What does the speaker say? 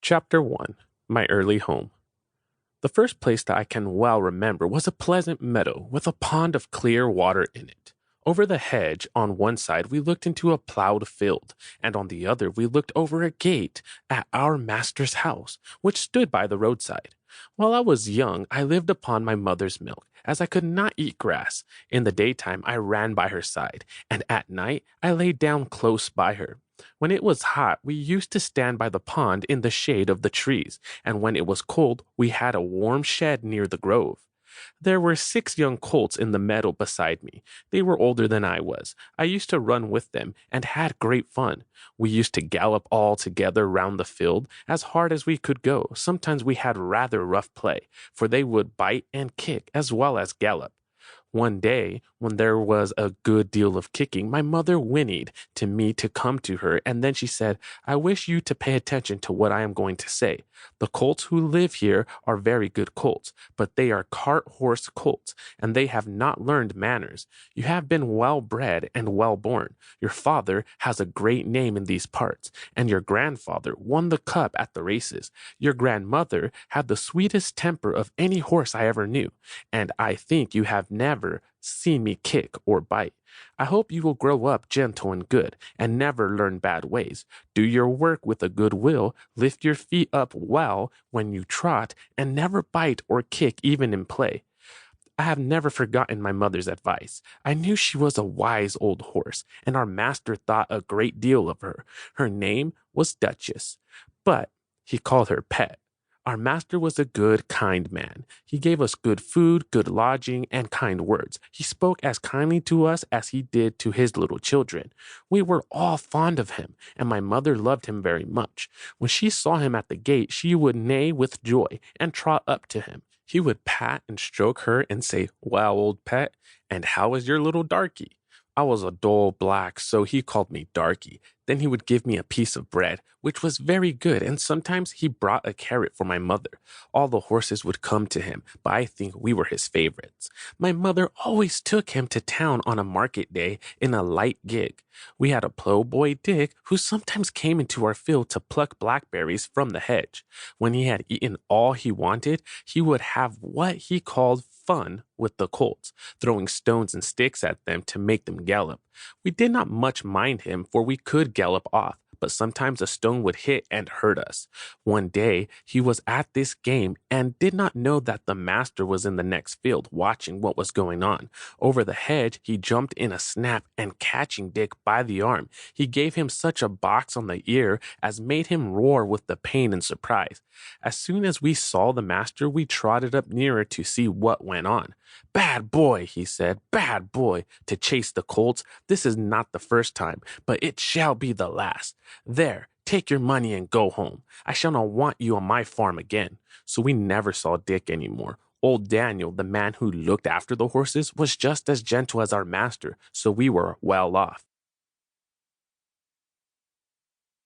Chapter 1. My Early Home. The first place that I can well remember was a pleasant meadow with a pond of clear water in it. Over the hedge, on one side, we looked into a plowed field, and on the other, we looked over a gate at our master's house, which stood by the roadside. While I was young, I lived upon my mother's milk, as I could not eat grass. In the daytime, I ran by her side, and at night, I lay down close by her. When it was hot, we used to stand by the pond in the shade of the trees, and when it was cold, we had a warm shed near the grove. There were 6 young colts in the meadow beside me. They were older than I was. I used to run with them and had great fun. We used to gallop all together round the field as hard as we could go. Sometimes we had rather rough play, for they would bite and kick as well as gallop. One day, when there was a good deal of kicking, my mother whinnied to me to come to her, and then she said, "I wish you to pay attention to what I am going to say. The colts who live here are very good colts, but they are cart-horse colts, and they have not learned manners. You have been well bred and well born. Your father has a great name in these parts, and your grandfather won the cup at the races. Your grandmother had the sweetest temper of any horse I ever knew, and I think you have never seen me kick or bite. I hope you will grow up gentle and good, and never learn bad ways. Do your work with a good will, lift your feet up well when you trot, and never bite or kick even in play." I have never forgotten my mother's advice. I knew she was a wise old horse, and our master thought a great deal of her. Her name was Duchess, but he called her Pet. Our master was a good, kind man. He gave us good food, good lodging, and kind words. He spoke as kindly to us as he did to his little children. We were all fond of him, and my mother loved him very much. When she saw him at the gate, she would neigh with joy and trot up to him. He would pat and stroke her and say, "Well, old Pet, and how is your little darky?" I was a dull black, so he called me Darky. Then he would give me a piece of bread, which was very good, and sometimes he brought a carrot for my mother. All the horses would come to him, but I think we were his favorites. My mother always took him to town on a market day in a light gig. We had a ploughboy Dick who sometimes came into our field to pluck blackberries from the hedge. When he had eaten all he wanted, he would have what he called fun with the colts, throwing stones and sticks at them to make them gallop. We did not much mind him, for we could gallop off, but sometimes a stone would hit and hurt us. One day he was at this game and did not know that the master was in the next field watching what was going on. Over the hedge he jumped in a snap, and catching Dick by the arm, he gave him such a box on the ear as made him roar with the pain and surprise. As soon as we saw the master, we trotted up nearer to see what went on. "Bad boy," he said, "bad boy, to chase the colts. This is not the first time, but it shall be the last. There, take your money and go home. I shall not want you on my farm again." So we never saw Dick anymore. Old Daniel, the man who looked after the horses, was just as gentle as our master, so we were well off.